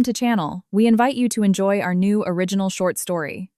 to channel. We invite you to enjoy our new original short story.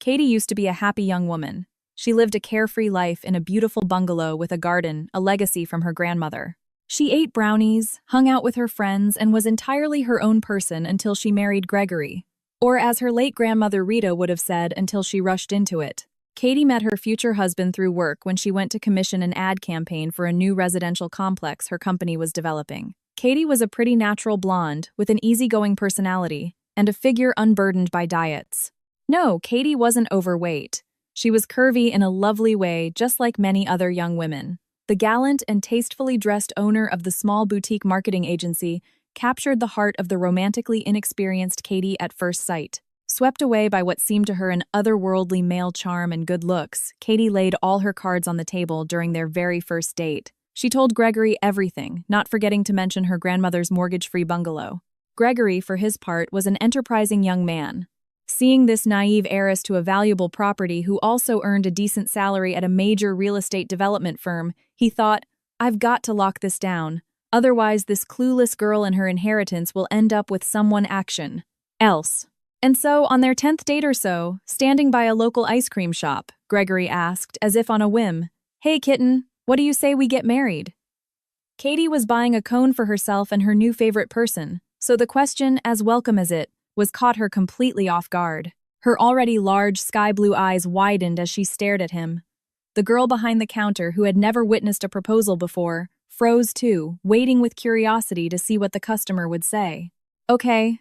Katie used to be a happy young woman. She lived a carefree life in a beautiful bungalow with a garden, a legacy from her grandmother. She ate brownies, hung out with her friends, and was entirely her own person until she married Gregory. Or as her late grandmother Rita would have said, until she rushed into it. Katie met her future husband through work when she went to commission an ad campaign for a new residential complex her company was developing. Katie was a pretty natural blonde with an easygoing personality and a figure unburdened by diets. No, Katie wasn't overweight. She was curvy in a lovely way, just like many other young women. The gallant and tastefully dressed owner of the small boutique marketing agency captured the heart of the romantically inexperienced Katie at first sight. Swept away by what seemed to her an otherworldly male charm and good looks, Katie laid all her cards on the table during their very first date. She told Gregory everything, not forgetting to mention her grandmother's mortgage-free bungalow. Gregory, for his part, was an enterprising young man. Seeing this naive heiress to a valuable property who also earned a decent salary at a major real estate development firm, he thought, I've got to lock this down. Otherwise, this clueless girl and her inheritance will end up with someone else. And so, on their 10th date or so, standing by a local ice cream shop, Gregory asked, as if on a whim, Hey kitten, what do you say we get married? Katie was buying a cone for herself and her new favorite person, so the question, as welcome as it was, caught her completely off guard. Her already large sky-blue eyes widened as she stared at him. The girl behind the counter, who had never witnessed a proposal before, froze too, waiting with curiosity to see what the customer would say. Okay.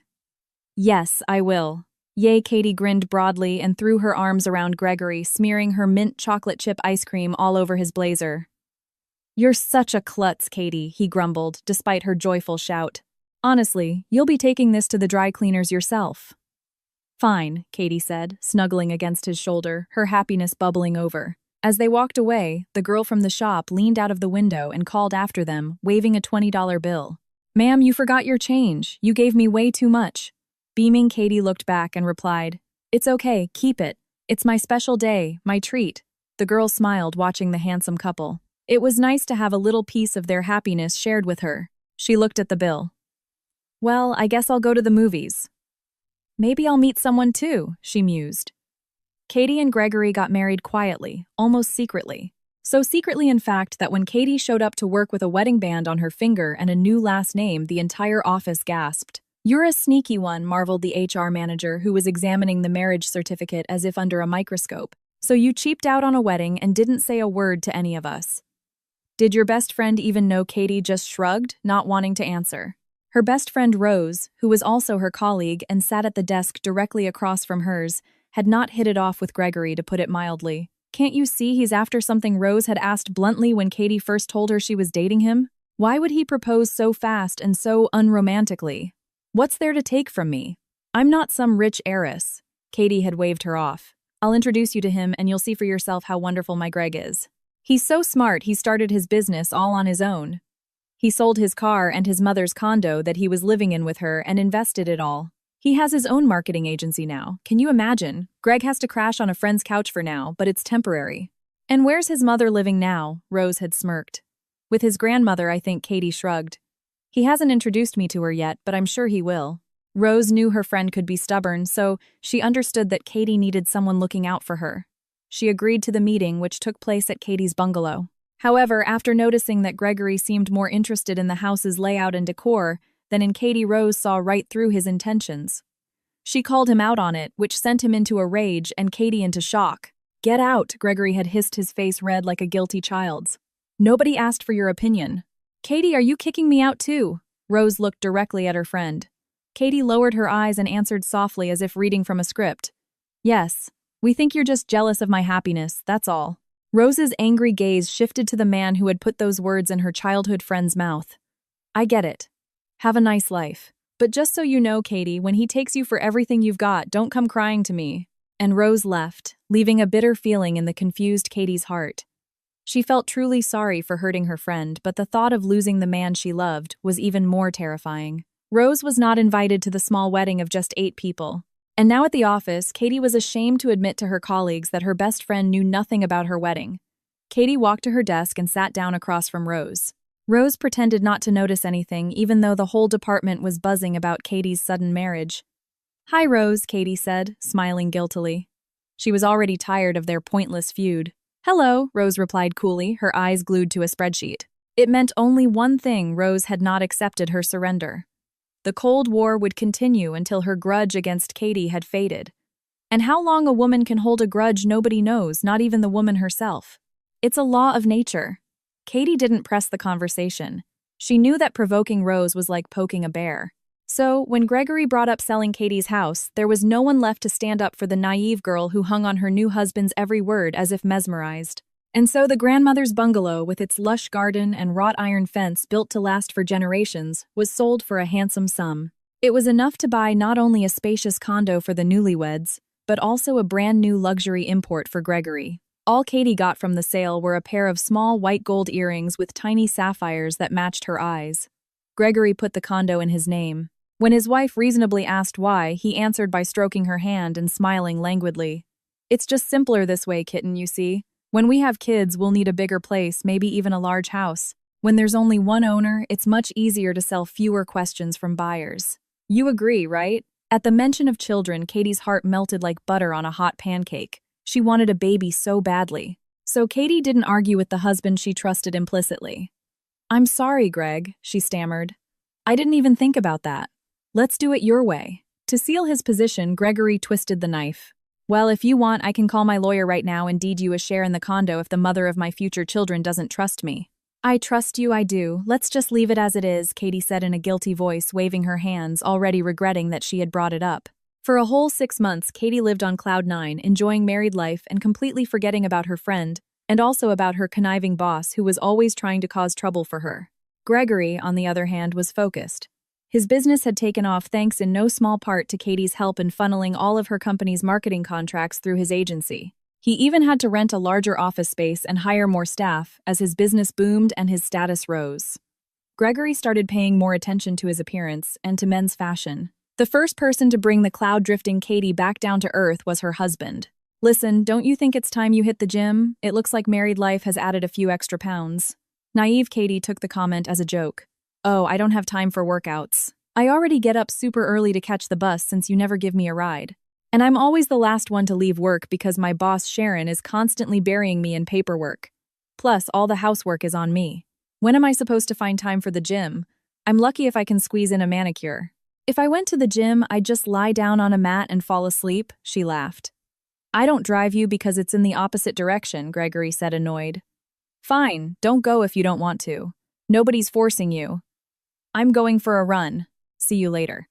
Yes, I will. Yay, Katie grinned broadly and threw her arms around Gregory, smearing her mint chocolate chip ice cream all over his blazer. You're such a klutz, Katie, he grumbled, despite her joyful shout. Honestly, you'll be taking this to the dry cleaners yourself. Fine, Katie said, snuggling against his shoulder, her happiness bubbling over. As they walked away, the girl from the shop leaned out of the window and called after them, waving a $20 bill. Ma'am, you forgot your change. You gave me way too much. Beaming, Katie looked back and replied, It's okay, keep it. It's my special day, my treat. The girl smiled, watching the handsome couple. It was nice to have a little piece of their happiness shared with her. She looked at the bill. Well, I guess I'll go to the movies. Maybe I'll meet someone too, she mused. Katie and Gregory got married quietly, almost secretly. So secretly, in fact, that when Katie showed up to work with a wedding band on her finger and a new last name, the entire office gasped. You're a sneaky one, marveled the HR manager, who was examining the marriage certificate as if under a microscope. So you cheaped out on a wedding and didn't say a word to any of us. Did your best friend even know? Katie just shrugged, not wanting to answer. Her best friend Rose, who was also her colleague and sat at the desk directly across from hers, had not hit it off with Gregory, to put it mildly. Can't you see he's after something? Rose had asked bluntly when Katie first told her she was dating him. Why would he propose so fast and so unromantically? What's there to take from me? I'm not some rich heiress. Katie had waved her off. I'll introduce you to him and you'll see for yourself how wonderful my Greg is. He's so smart he started his business all on his own. He sold his car and his mother's condo that he was living in with her and invested it all. He has his own marketing agency now. Can you imagine? Greg has to crash on a friend's couch for now, but it's temporary. And where's his mother living now? Rose had smirked. With his grandmother, I think. Katie shrugged. He hasn't introduced me to her yet, but I'm sure he will. Rose knew her friend could be stubborn, so she understood that Katie needed someone looking out for her. She agreed to the meeting, which took place at Katie's bungalow. However, after noticing that Gregory seemed more interested in the house's layout and decor than in Katie, Rose saw right through his intentions. She called him out on it, which sent him into a rage and Katie into shock. Get out, Gregory had hissed, his face red like a guilty child's. Nobody asked for your opinion. Katie, are you kicking me out too? Rose looked directly at her friend. Katie lowered her eyes and answered softly as if reading from a script. Yes, we think you're just jealous of my happiness, that's all. Rose's angry gaze shifted to the man who had put those words in her childhood friend's mouth. I get it. Have a nice life. But just so you know, Katie, when he takes you for everything you've got, don't come crying to me. And Rose left, leaving a bitter feeling in the confused Katie's heart. She felt truly sorry for hurting her friend, but the thought of losing the man she loved was even more terrifying. Rose was not invited to the small wedding of just 8 people. And now at the office, Katie was ashamed to admit to her colleagues that her best friend knew nothing about her wedding. Katie walked to her desk and sat down across from Rose. Rose pretended not to notice anything, even though the whole department was buzzing about Katie's sudden marriage. "Hi, Rose," Katie said, smiling guiltily. She was already tired of their pointless feud. "Hello," Rose replied coolly, her eyes glued to a spreadsheet. It meant only one thing: Rose had not accepted her surrender. The Cold War would continue until her grudge against Katie had faded. And how long a woman can hold a grudge nobody knows, not even the woman herself. It's a law of nature. Katie didn't press the conversation. She knew that provoking Rose was like poking a bear. So, when Gregory brought up selling Katie's house, there was no one left to stand up for the naive girl who hung on her new husband's every word as if mesmerized. And so the grandmother's bungalow, with its lush garden and wrought iron fence built to last for generations, was sold for a handsome sum. It was enough to buy not only a spacious condo for the newlyweds, but also a brand new luxury import for Gregory. All Katie got from the sale were a pair of small white gold earrings with tiny sapphires that matched her eyes. Gregory put the condo in his name. When his wife reasonably asked why, he answered by stroking her hand and smiling languidly. "It's just simpler this way, kitten, you see. When we have kids, we'll need a bigger place, maybe even a large house. When there's only one owner, it's much easier to sell fewer questions from buyers. You agree, right?" At the mention of children, Katie's heart melted like butter on a hot pancake. She wanted a baby so badly. So Katie didn't argue with the husband she trusted implicitly. "I'm sorry, Greg," she stammered. "I didn't even think about that. Let's do it your way." To seal his position, Gregory twisted the knife. "Well, if you want, I can call my lawyer right now and deed you a share in the condo if the mother of my future children doesn't trust me." "I trust you, I do. Let's just leave it as it is," Katie said in a guilty voice, waving her hands, already regretting that she had brought it up. For a whole 6 months, Katie lived on cloud nine, enjoying married life and completely forgetting about her friend, and also about her conniving boss who was always trying to cause trouble for her. Gregory, on the other hand, was focused. His business had taken off thanks in no small part to Katie's help in funneling all of her company's marketing contracts through his agency. He even had to rent a larger office space and hire more staff as his business boomed and his status rose. Gregory started paying more attention to his appearance and to men's fashion. The first person to bring the cloud-drifting Katie back down to earth was her husband. "Listen, don't you think it's time you hit the gym? It looks like married life has added a few extra pounds." Naive Katie took the comment as a joke. "Oh, I don't have time for workouts. I already get up super early to catch the bus since you never give me a ride. And I'm always the last one to leave work because my boss Sharon is constantly burying me in paperwork. Plus, all the housework is on me. When am I supposed to find time for the gym? I'm lucky if I can squeeze in a manicure. If I went to the gym, I'd just lie down on a mat and fall asleep," she laughed. "I don't drive you because it's in the opposite direction," Gregory said, annoyed. "Fine, don't go if you don't want to. Nobody's forcing you. I'm going for a run. See you later."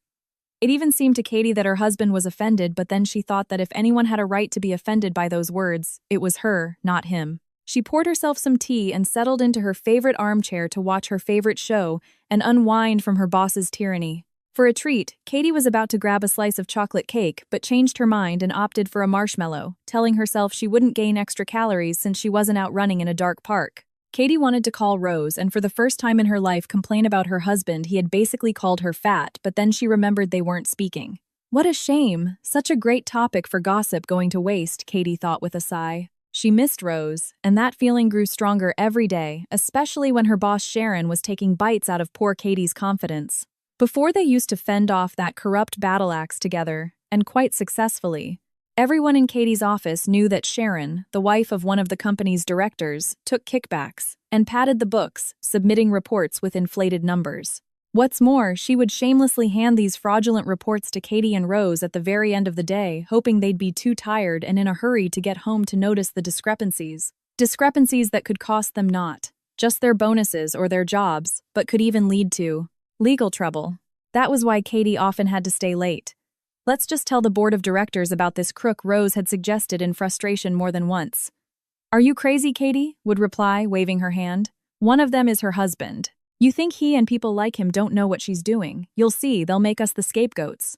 It even seemed to Katie that her husband was offended, but then she thought that if anyone had a right to be offended by those words, it was her, not him. She poured herself some tea and settled into her favorite armchair to watch her favorite show and unwind from her boss's tyranny. For a treat, Katie was about to grab a slice of chocolate cake, but changed her mind and opted for a marshmallow, telling herself she wouldn't gain extra calories since she wasn't out running in a dark park. Katie wanted to call Rose and for the first time in her life complain about her husband. He had basically called her fat, but then she remembered they weren't speaking. What a shame, such a great topic for gossip going to waste, Katie thought with a sigh. She missed Rose, and that feeling grew stronger every day, especially when her boss Sharon was taking bites out of poor Katie's confidence. Before they used to fend off that corrupt battle axe together, and quite successfully. Everyone in Katie's office knew that Sharon, the wife of one of the company's directors, took kickbacks and padded the books, submitting reports with inflated numbers. What's more, she would shamelessly hand these fraudulent reports to Katie and Rose at the very end of the day, hoping they'd be too tired and in a hurry to get home to notice the discrepancies. Discrepancies that could cost them not just their bonuses or their jobs, but could even lead to legal trouble. That was why Katie often had to stay late. "Let's just tell the board of directors about this crook," Rose had suggested in frustration more than once. "Are you crazy?" Katie would reply, waving her hand. "One of them is her husband. You think he and people like him don't know what she's doing? You'll see, they'll make us the scapegoats."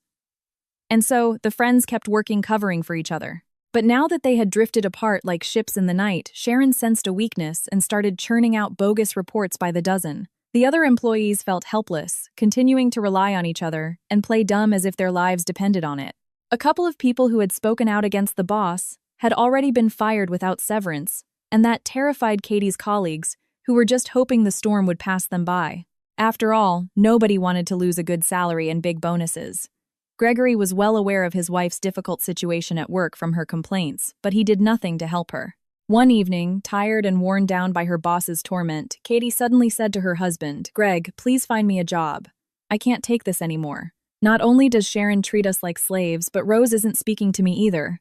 And so, the friends kept working covering for each other. But now that they had drifted apart like ships in the night, Sharon sensed a weakness and started churning out bogus reports by the dozen. The other employees felt helpless, continuing to rely on each other and play dumb as if their lives depended on it. A couple of people who had spoken out against the boss had already been fired without severance, and that terrified Katie's colleagues, who were just hoping the storm would pass them by. After all, nobody wanted to lose a good salary and big bonuses. Gregory was well aware of his wife's difficult situation at work from her complaints, but he did nothing to help her. One evening, tired and worn down by her boss's torment, Katie suddenly said to her husband, "Greg, please find me a job. I can't take this anymore. Not only does Sharon treat us like slaves, but Rose isn't speaking to me either.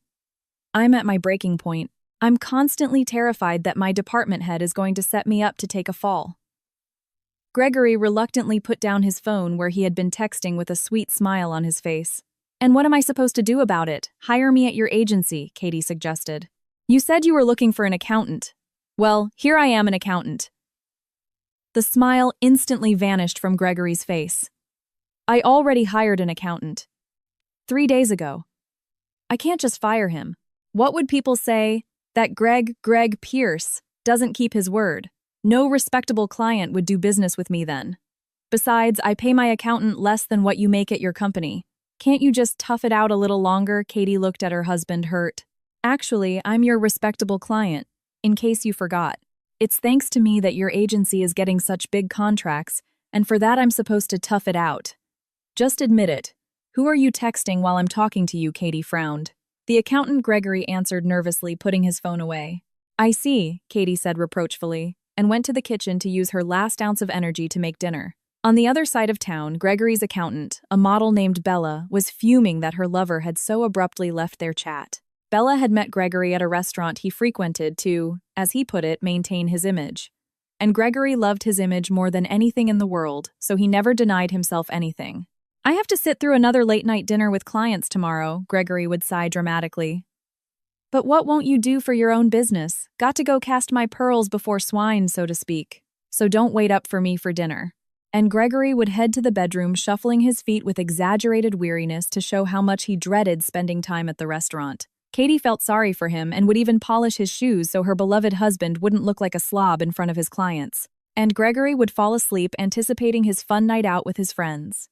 I'm at my breaking point. I'm constantly terrified that my department head is going to set me up to take a fall." Gregory reluctantly put down his phone where he had been texting with a sweet smile on his face. "And what am I supposed to do about it? Hire me at your agency," Katie suggested. "You said you were looking for an accountant. Well, here I am, an accountant." The smile instantly vanished from Gregory's face. "I already hired an accountant. 3 days ago. I can't just fire him. What would people say? That Greg Pierce doesn't keep his word. No respectable client would do business with me then. Besides, I pay my accountant less than what you make at your company. Can't you just tough it out a little longer?" Katie looked at her husband, hurt. "Actually, I'm your respectable client, in case you forgot. It's thanks to me that your agency is getting such big contracts, and for that I'm supposed to tough it out. Just admit it. Who are you texting while I'm talking to you?" Katie frowned. The accountant Gregory answered nervously, putting his phone away. "I see," Katie said reproachfully, and went to the kitchen to use her last ounce of energy to make dinner. On the other side of town, Gregory's accountant, a model named Bella, was fuming that her lover had so abruptly left their chat. Bella had met Gregory at a restaurant he frequented to, as he put it, maintain his image. And Gregory loved his image more than anything in the world, so he never denied himself anything. "I have to sit through another late-night dinner with clients tomorrow," Gregory would sigh dramatically. "But what won't you do for your own business? Got to go cast my pearls before swine, so to speak. So don't wait up for me for dinner." And Gregory would head to the bedroom, shuffling his feet with exaggerated weariness to show how much he dreaded spending time at the restaurant. Katie felt sorry for him and would even polish his shoes so her beloved husband wouldn't look like a slob in front of his clients. And Gregory would fall asleep anticipating his fun night out with his friends.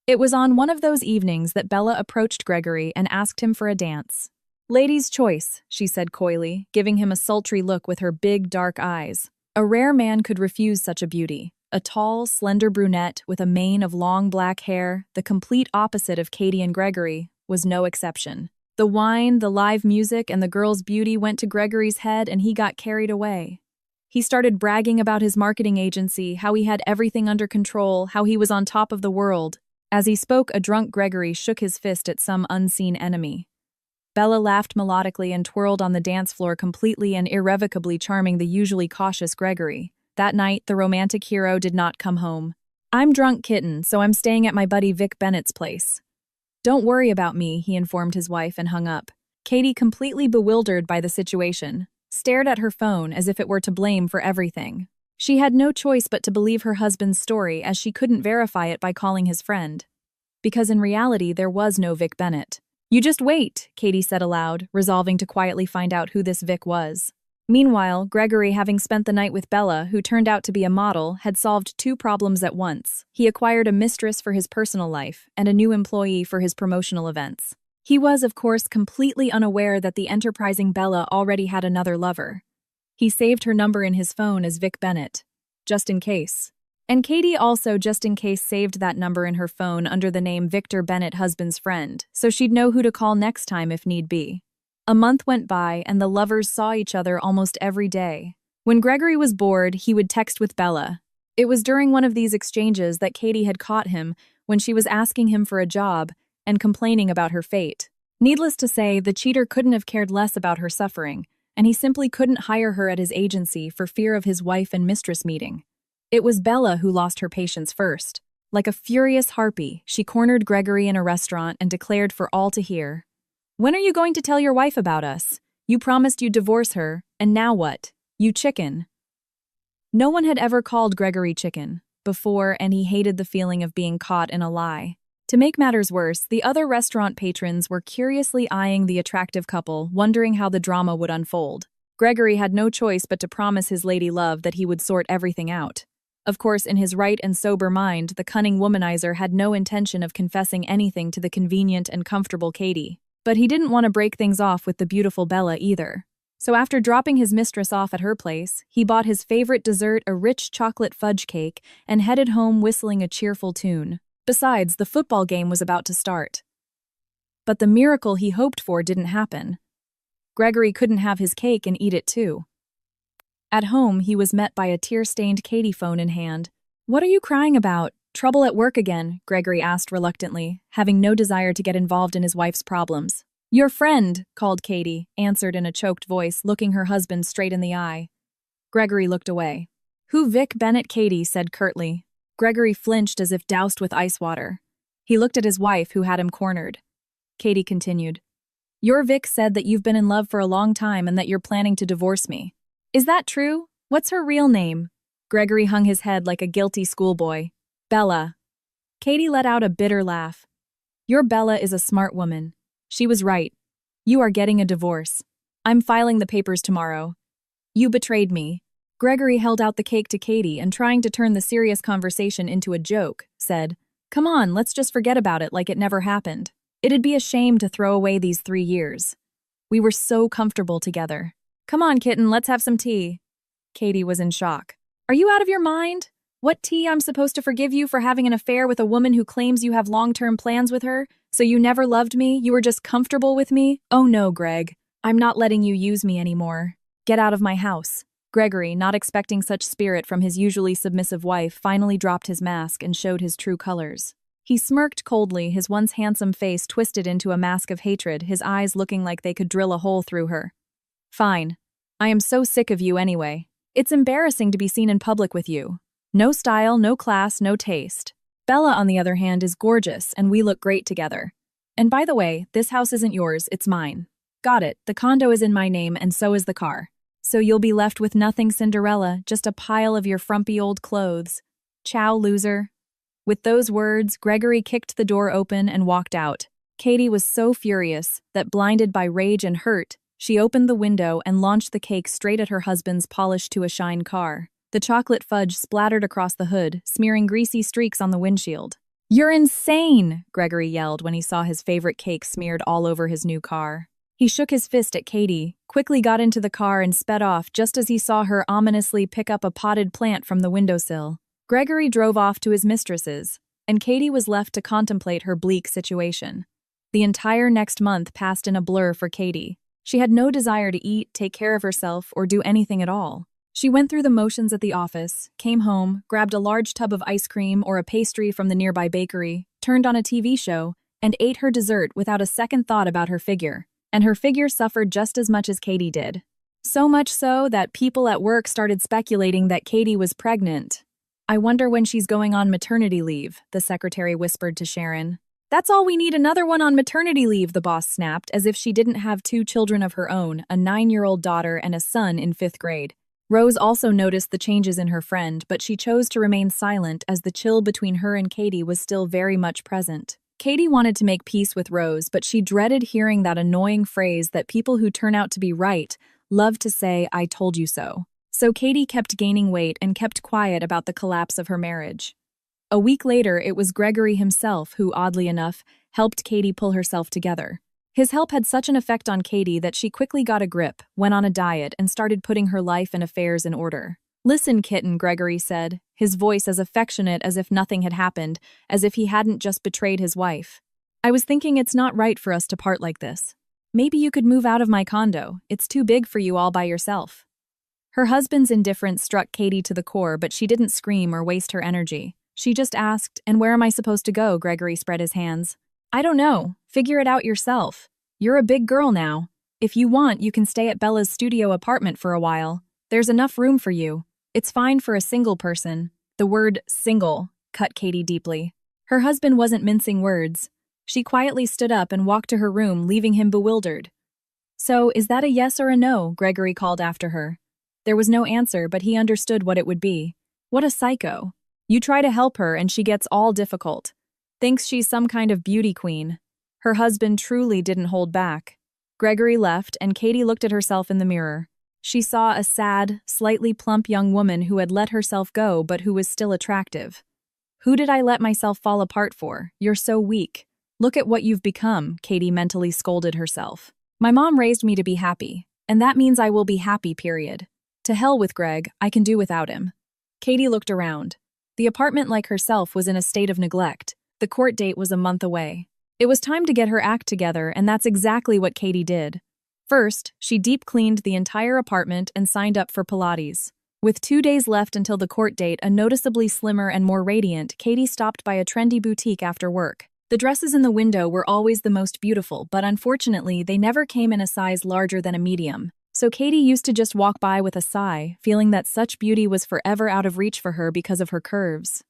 It was on one of those evenings that Bella approached Gregory and asked him for a dance. "Lady's choice," she said coyly, giving him a sultry look with her big, dark eyes. A rare man could refuse such a beauty. A tall, slender brunette with a mane of long black hair, the complete opposite of Katie and Gregory, was no exception. The wine, the live music, and the girl's beauty went to Gregory's head and he got carried away. He started bragging about his marketing agency, how he had everything under control, how he was on top of the world. As he spoke, a drunk Gregory shook his fist at some unseen enemy. Bella laughed melodically and twirled on the dance floor, completely and irrevocably charming the usually cautious Gregory. That night, the romantic hero did not come home. "I'm drunk, kitten, so I'm staying at my buddy Vic Bennett's place." "Don't worry about me," he informed his wife and hung up. Katie, completely bewildered by the situation, stared at her phone as if it were to blame for everything. She had no choice but to believe her husband's story, as she couldn't verify it by calling his friend. Because in reality, there was no Vic Bennett. "You just wait," Katie said aloud, resolving to quietly find out who this Vic was. Meanwhile, Gregory, having spent the night with Bella, who turned out to be a model, had solved 2 problems at once. He acquired a mistress for his personal life and a new employee for his promotional events. He was, of course, completely unaware that the enterprising Bella already had another lover. He saved her number in his phone as Vic Bennett, just in case. And Katie also, just in case, saved that number in her phone under the name Victor Bennett, husband's friend, so she'd know who to call next time if need be. A month went by, and the lovers saw each other almost every day. When Gregory was bored, he would text with Bella. It was during one of these exchanges that Katie had caught him when she was asking him for a job and complaining about her fate. Needless to say, the cheater couldn't have cared less about her suffering, and he simply couldn't hire her at his agency for fear of his wife and mistress meeting. It was Bella who lost her patience first. Like a furious harpy, she cornered Gregory in a restaurant and declared for all to hear, "When are you going to tell your wife about us? You promised you'd divorce her, and now what? You chicken." No one had ever called Gregory chicken before, and he hated the feeling of being caught in a lie. To make matters worse, the other restaurant patrons were curiously eyeing the attractive couple, wondering how the drama would unfold. Gregory had no choice but to promise his lady love that he would sort everything out. Of course, in his right and sober mind, the cunning womanizer had no intention of confessing anything to the convenient and comfortable Katie. But he didn't want to break things off with the beautiful Bella either. So after dropping his mistress off at her place, he bought his favorite dessert, a rich chocolate fudge cake, and headed home whistling a cheerful tune. Besides, the football game was about to start. But the miracle he hoped for didn't happen. Gregory couldn't have his cake and eat it too. At home, he was met by a tear-stained Katie phone in hand. "What are you crying about? Trouble at work again?" Gregory asked reluctantly, having no desire to get involved in his wife's problems. "Your friend," called Katie, answered in a choked voice, looking her husband straight in the eye. Gregory looked away. "Who Vic Bennett?" Katie said curtly. Gregory flinched as if doused with ice water. He looked at his wife, who had him cornered. Katie continued. "Your Vic said that you've been in love for a long time and that you're planning to divorce me. Is that true? What's her real name?" Gregory hung his head like a guilty schoolboy. "Bella." Katie let out a bitter laugh. "Your Bella is a smart woman. She was right. You are getting a divorce. I'm filing the papers tomorrow. You betrayed me." Gregory held out the cake to Katie and, trying to turn the serious conversation into a joke, said, "Come on, let's just forget about it like it never happened. It'd be a shame to throw away these 3 years. We were so comfortable together. Come on, kitten, let's have some tea." Katie was in shock. "Are you out of your mind? What tea? I'm supposed to forgive you for having an affair with a woman who claims you have long-term plans with her? So you never loved me? You were just comfortable with me? Oh no, Greg. I'm not letting you use me anymore. Get out of my house." Gregory, not expecting such spirit from his usually submissive wife, finally dropped his mask and showed his true colors. He smirked coldly, his once handsome face twisted into a mask of hatred, his eyes looking like they could drill a hole through her. "Fine. I am so sick of you anyway. It's embarrassing to be seen in public with you. No style, no class, no taste. Bella, on the other hand, is gorgeous, and we look great together. And by the way, this house isn't yours, it's mine. Got it, the condo is in my name, and so is the car. So you'll be left with nothing, Cinderella, just a pile of your frumpy old clothes. Ciao, loser." With those words, Gregory kicked the door open and walked out. Katie was so furious that, blinded by rage and hurt, she opened the window and launched the cake straight at her husband's polished-to-a-shine car. The chocolate fudge splattered across the hood, smearing greasy streaks on the windshield. "You're insane!" Gregory yelled when he saw his favorite cake smeared all over his new car. He shook his fist at Katie, quickly got into the car and sped off just as he saw her ominously pick up a potted plant from the windowsill. Gregory drove off to his mistress's, and Katie was left to contemplate her bleak situation. The entire next month passed in a blur for Katie. She had no desire to eat, take care of herself, or do anything at all. She went through the motions at the office, came home, grabbed a large tub of ice cream or a pastry from the nearby bakery, turned on a TV show, and ate her dessert without a second thought about her figure. And her figure suffered just as much as Katie did. So much so that people at work started speculating that Katie was pregnant. "I wonder when she's going on maternity leave," the secretary whispered to Sharon. "That's all we need, another one on maternity leave," the boss snapped, as if she didn't have 2 children of her own, a 9-year-old daughter and a son in 5th grade. Rose also noticed the changes in her friend, but she chose to remain silent as the chill between her and Katie was still very much present. Katie wanted to make peace with Rose, but she dreaded hearing that annoying phrase that people who turn out to be right love to say, "I told you so." So Katie kept gaining weight and kept quiet about the collapse of her marriage. A week later, it was Gregory himself who, oddly enough, helped Katie pull herself together. His help had such an effect on Katie that she quickly got a grip, went on a diet, and started putting her life and affairs in order. "Listen, kitten," Gregory said, his voice as affectionate as if nothing had happened, as if he hadn't just betrayed his wife. "I was thinking it's not right for us to part like this. Maybe you could move out of my condo. It's too big for you all by yourself." Her husband's indifference struck Katie to the core, but she didn't scream or waste her energy. She just asked, "And where am I supposed to go?" Gregory spread his hands. "I don't know. Figure it out yourself. You're a big girl now. If you want, you can stay at Bella's studio apartment for a while. There's enough room for you. It's fine for a single person." The word "single" cut Katie deeply. Her husband wasn't mincing words. She quietly stood up and walked to her room, leaving him bewildered. "So, is that a yes or a no?" Gregory called after her. There was no answer, but he understood what it would be. What a psycho. You try to help her and she gets all difficult. Thinks she's some kind of beauty queen. Her husband truly didn't hold back. Gregory left, and Katie looked at herself in the mirror. She saw a sad, slightly plump young woman who had let herself go but who was still attractive. "Who did I let myself fall apart for? You're so weak. Look at what you've become," Katie mentally scolded herself. "My mom raised me to be happy, And that means I will be happy, period. To hell with Greg, I can do without him. Katie looked around. The apartment, like herself, was in a state of neglect. The court date was a month away. It was time to get her act together, and that's exactly what Katie did. First, she deep-cleaned the entire apartment and signed up for Pilates. With 2 days left until the court date, a noticeably slimmer and more radiant, Katie stopped by a trendy boutique after work. The dresses in the window were always the most beautiful, but unfortunately, they never came in a size larger than a medium. So Katie used to just walk by with a sigh, feeling that such beauty was forever out of reach for her because of her curves.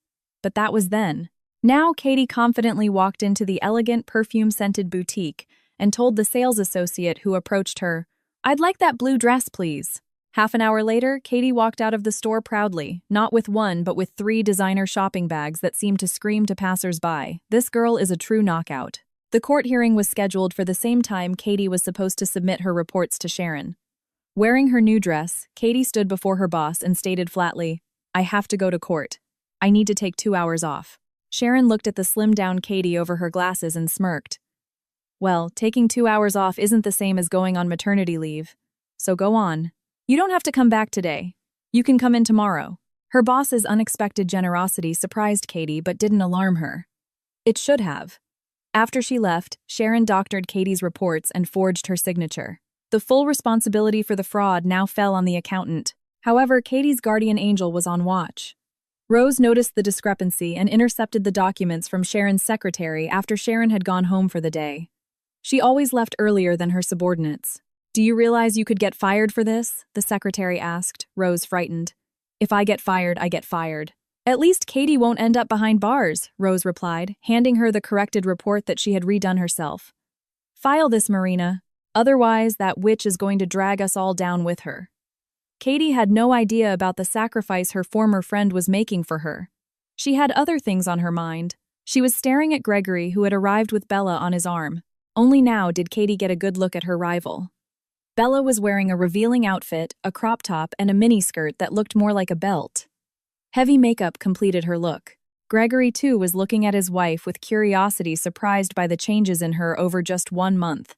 But that was then. Now Katie confidently walked into the elegant perfume-scented boutique and told the sales associate who approached her, "I'd like that blue dress, please." Half an hour later, Katie walked out of the store proudly, not with one but with 3 designer shopping bags that seemed to scream to passers-by, "This girl is a true knockout." The court hearing was scheduled for the same time Katie was supposed to submit her reports to Sharon. Wearing her new dress, Katie stood before her boss and stated flatly, "I have to go to court. I need to take 2 hours off." Sharon looked at the slimmed-down Katie over her glasses and smirked. "Well, taking 2 hours off isn't the same as going on maternity leave. So go on. You don't have to come back today. You can come in tomorrow." Her boss's unexpected generosity surprised Katie but didn't alarm her. It should have. After she left, Sharon doctored Katie's reports and forged her signature. The full responsibility for the fraud now fell on the accountant. However, Katie's guardian angel was on watch. Rose noticed the discrepancy and intercepted the documents from Sharon's secretary after Sharon had gone home for the day. She always left earlier than her subordinates. "Do you realize you could get fired for this?" the secretary asked, Rose frightened. "If I get fired, I get fired." "At least Katie won't end up behind bars," Rose replied, handing her the corrected report that she had redone herself. "File this, Marina. Otherwise, that witch is going to drag us all down with her." Katie had no idea about the sacrifice her former friend was making for her. She had other things on her mind. She was staring at Gregory, who had arrived with Bella on his arm. Only now did Katie get a good look at her rival. Bella was wearing a revealing outfit, a crop top, and a miniskirt that looked more like a belt. Heavy makeup completed her look. Gregory, too, was looking at his wife with curiosity, surprised by the changes in her over just 1 month.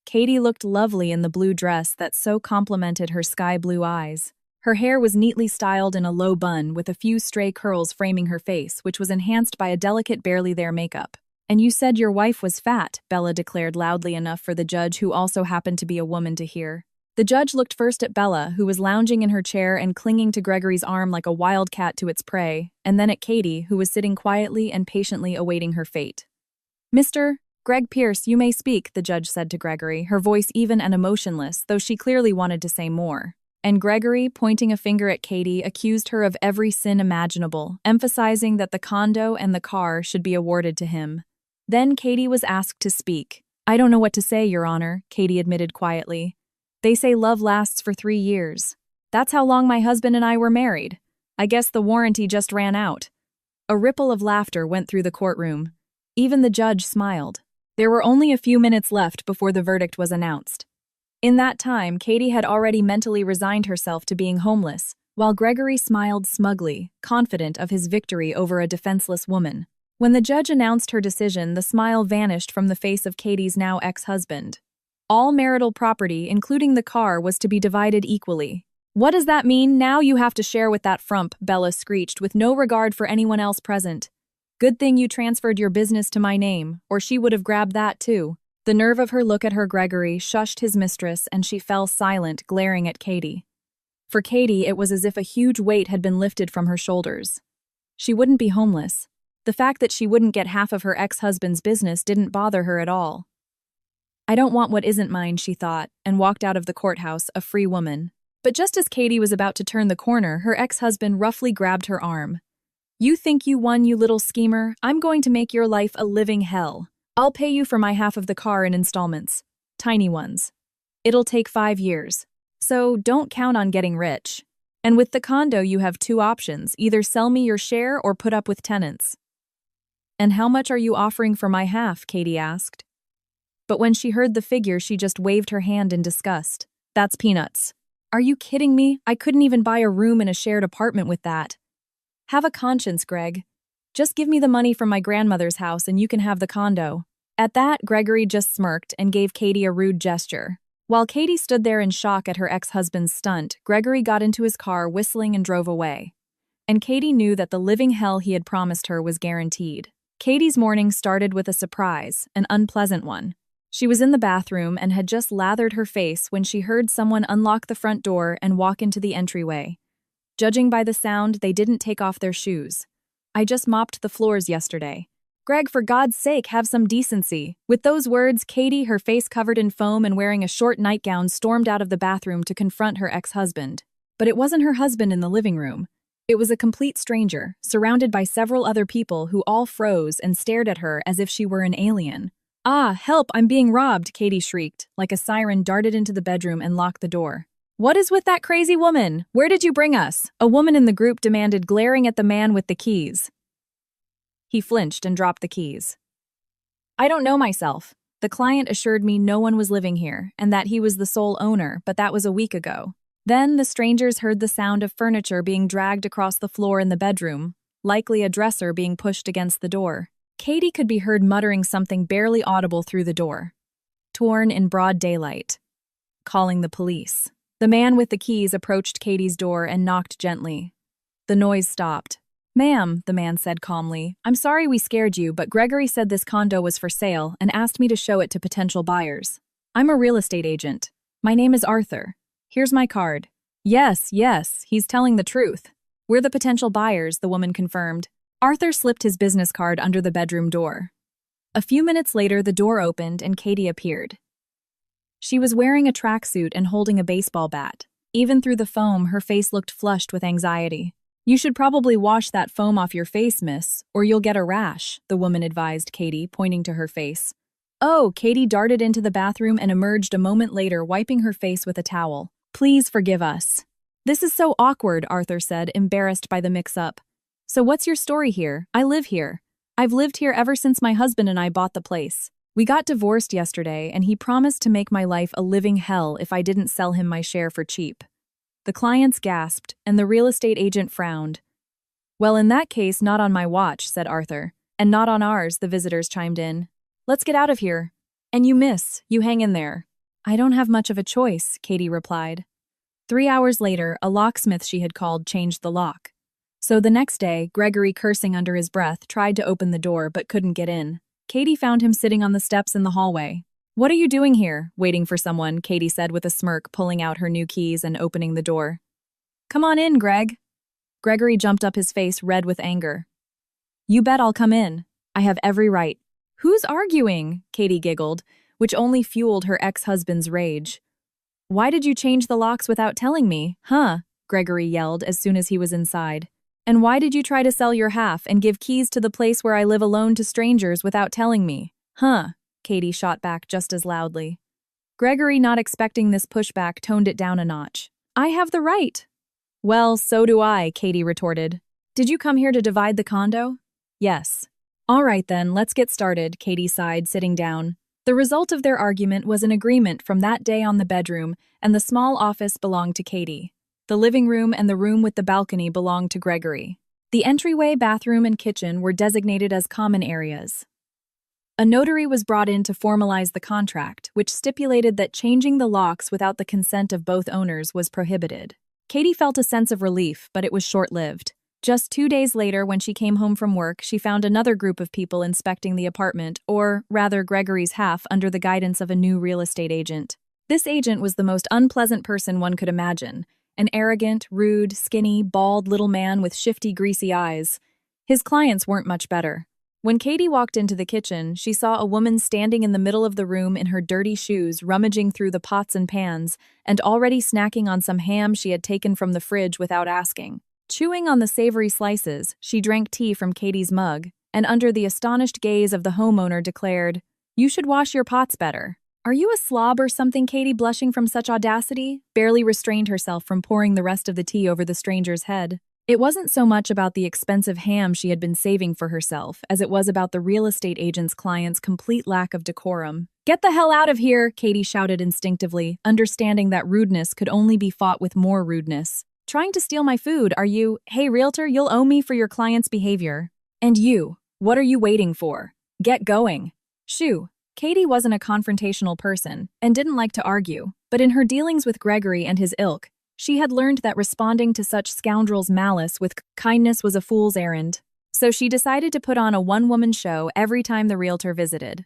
Katie looked lovely in the blue dress that so complemented her sky-blue eyes. Her hair was neatly styled in a low bun with a few stray curls framing her face, which was enhanced by a delicate barely there makeup. "And you said your wife was fat," Bella declared loudly enough for the judge, who also happened to be a woman, to hear. The judge looked first at Bella, who was lounging in her chair and clinging to Gregory's arm like a wild cat to its prey, and then at Katie, who was sitting quietly and patiently awaiting her fate. "Mr. Greg Pierce, you may speak," the judge said to Gregory, her voice even and emotionless, though she clearly wanted to say more. And Gregory, pointing a finger at Katie, accused her of every sin imaginable, emphasizing that the condo and the car should be awarded to him. Then Katie was asked to speak. "I don't know what to say, Your Honor," Katie admitted quietly. "They say love lasts for 3 years. That's how long my husband and I were married. I guess the warranty just ran out." A ripple of laughter went through the courtroom. Even the judge smiled. There were only a few minutes left before the verdict was announced. In that time, Katie had already mentally resigned herself to being homeless, while Gregory smiled smugly, confident of his victory over a defenseless woman. When the judge announced her decision, the smile vanished from the face of Katie's now ex-husband. All marital property, including the car, was to be divided equally. "What does that mean? Now you have to share with that frump," Bella screeched, with no regard for anyone else present. "Good thing you transferred your business to my name, or she would have grabbed that too." The nerve of her look at her Gregory shushed his mistress, and she fell silent, glaring at Katie. For Katie, it was as if a huge weight had been lifted from her shoulders. She wouldn't be homeless. The fact that she wouldn't get half of her ex-husband's business didn't bother her at all. "I don't want what isn't mine," she thought, and walked out of the courthouse, a free woman. But just as Katie was about to turn the corner, her ex-husband roughly grabbed her arm. "You think you won, you little schemer? I'm going to make your life a living hell. I'll pay you for my half of the car in installments. Tiny ones. It'll take 5 years. So don't count on getting rich. And with the condo, you have 2 options, either sell me your share or put up with tenants." "And how much are you offering for my half?" Katie asked. But when she heard the figure, she just waved her hand in disgust. "That's peanuts. Are you kidding me? I couldn't even buy a room in a shared apartment with that. Have a conscience, Greg. Just give me the money from my grandmother's house and you can have the condo." At that, Gregory just smirked and gave Katie a rude gesture. While Katie stood there in shock at her ex-husband's stunt, Gregory got into his car whistling and drove away. And Katie knew that the living hell he had promised her was guaranteed. Katie's morning started with a surprise, an unpleasant one. She was in the bathroom and had just lathered her face when she heard someone unlock the front door and walk into the entryway. Judging by the sound, they didn't take off their shoes. "I just mopped the floors yesterday. Greg, for God's sake, have some decency." With those words, Katie, her face covered in foam and wearing a short nightgown, stormed out of the bathroom to confront her ex-husband. But it wasn't her husband in the living room. It was a complete stranger, surrounded by several other people who all froze and stared at her as if she were an alien. "Ah, help, I'm being robbed," Katie shrieked, like a siren darted into the bedroom and locked the door. "What is with that crazy woman? Where did you bring us?" a woman in the group demanded, glaring at the man with the keys. He flinched and dropped the keys. "I don't know myself. The client assured me no one was living here and that he was the sole owner, but that was a week ago." Then the strangers heard the sound of furniture being dragged across the floor in the bedroom, likely a dresser being pushed against the door. Katie could be heard muttering something barely audible through the door. Torn in broad daylight. Calling the police. The man with the keys approached Katie's door and knocked gently. The noise stopped. "Ma'am," the man said calmly, "I'm sorry we scared you, but Gregory said this condo was for sale and asked me to show it to potential buyers. I'm a real estate agent. My name is Arthur. Here's my card." Yes, he's telling the truth. "We're the potential buyers," the woman confirmed. Arthur slipped his business card under the bedroom door. A few minutes later, the door opened and Katie appeared. She was wearing a tracksuit and holding a baseball bat. Even through the foam, her face looked flushed with anxiety. "You should probably wash that foam off your face, miss, or you'll get a rash," the woman advised Katie, pointing to her face. "Oh," Katie darted into the bathroom and emerged a moment later, wiping her face with a towel. "Please forgive us." "This is so awkward," Arthur said, embarrassed by the mix-up. "So what's your story here? I live here. I've lived here ever since my husband and I bought the place. We got divorced yesterday, and he promised to make my life a living hell if I didn't sell him my share for cheap." The clients gasped, and the real estate agent frowned. "Well, in that case, not on my watch," said Arthur. "And not on ours," the visitors chimed in. "Let's get out of here. And you, miss, you hang in there." "I don't have much of a choice," Katie replied. 3 hours later, a locksmith she had called changed the lock. So the next day, Gregory, cursing under his breath, tried to open the door but couldn't get in. Katie found him sitting on the steps in the hallway. "What are you doing here?" "Waiting for someone," Katie said with a smirk, pulling out her new keys and opening the door. "Come on in, Greg." Gregory jumped up, his face red with anger. "You bet I'll come in. I have every right." "Who's arguing?" Katie giggled, which only fueled her ex-husband's rage. "Why did you change the locks without telling me, huh?" Gregory yelled as soon as he was inside. "And why did you try to sell your half and give keys to the place where I live alone to strangers without telling me, huh?" Katie shot back just as loudly. Gregory, not expecting this pushback, toned it down a notch. "I have the right." "Well, so do I," Katie retorted. "Did you come here to divide the condo?" "Yes." "All right then, let's get started," Katie sighed, sitting down. The result of their argument was an agreement from that day on. The bedroom and the small office belonged to Katie. The living room and the room with the balcony belonged to Gregory. The entryway, bathroom, and kitchen were designated as common areas. A notary was brought in to formalize the contract, which stipulated that changing the locks without the consent of both owners was prohibited. Katie felt a sense of relief, but it was short-lived. Just 2 days later, when she came home from work, she found another group of people inspecting the apartment, or rather Gregory's half, under the guidance of a new real estate agent. This agent was the most unpleasant person one could imagine. An arrogant, rude, skinny, bald little man with shifty, greasy eyes. His clients weren't much better. When Katie walked into the kitchen, she saw a woman standing in the middle of the room in her dirty shoes, rummaging through the pots and pans, and already snacking on some ham she had taken from the fridge without asking. Chewing on the savory slices, she drank tea from Katie's mug, and under the astonished gaze of the homeowner declared, "You should wash your pots better." "Are you a slob or something?" Katie, blushing from such audacity, barely restrained herself from pouring the rest of the tea over the stranger's head. It wasn't so much about the expensive ham she had been saving for herself as it was about the real estate agent's client's complete lack of decorum. "Get the hell out of here," Katie shouted instinctively, understanding that rudeness could only be fought with more rudeness. "Trying to steal my food, are you? Hey, realtor, you'll owe me for your client's behavior." "And you, what are you waiting for? Get going." "Shoo." Katie wasn't a confrontational person and didn't like to argue, but in her dealings with Gregory and his ilk, she had learned that responding to such scoundrels' malice with kindness was a fool's errand. So she decided to put on a one-woman show every time the realtor visited.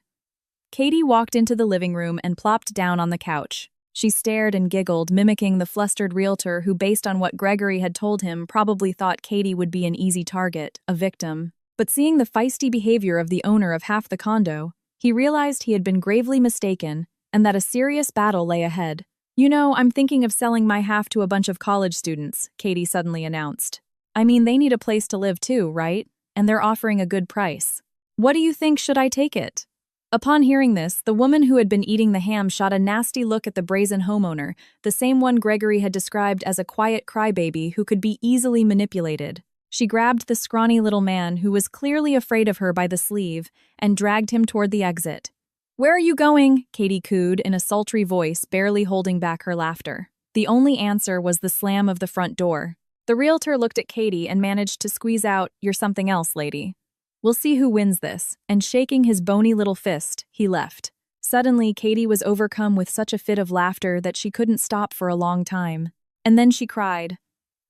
Katie walked into the living room and plopped down on the couch. She stared and giggled, mimicking the flustered realtor who, based on what Gregory had told him, probably thought Katie would be an easy target, a victim. But seeing the feisty behavior of the owner of half the condo, he realized he had been gravely mistaken and that a serious battle lay ahead. "You know, I'm thinking of selling my half to a bunch of college students," Katie suddenly announced. "I mean, they need a place to live too, right? And they're offering a good price. What do you think, should I take it?" Upon hearing this, the woman who had been eating the ham shot a nasty look at the brazen homeowner, the same one Gregory had described as a quiet crybaby who could be easily manipulated. She grabbed the scrawny little man, who was clearly afraid of her, by the sleeve and dragged him toward the exit. "Where are you going?" Katie cooed in a sultry voice, barely holding back her laughter. The only answer was the slam of the front door. The realtor looked at Katie and managed to squeeze out, "You're something else, lady. We'll see who wins this," and shaking his bony little fist, he left. Suddenly, Katie was overcome with such a fit of laughter that she couldn't stop for a long time. And then she cried.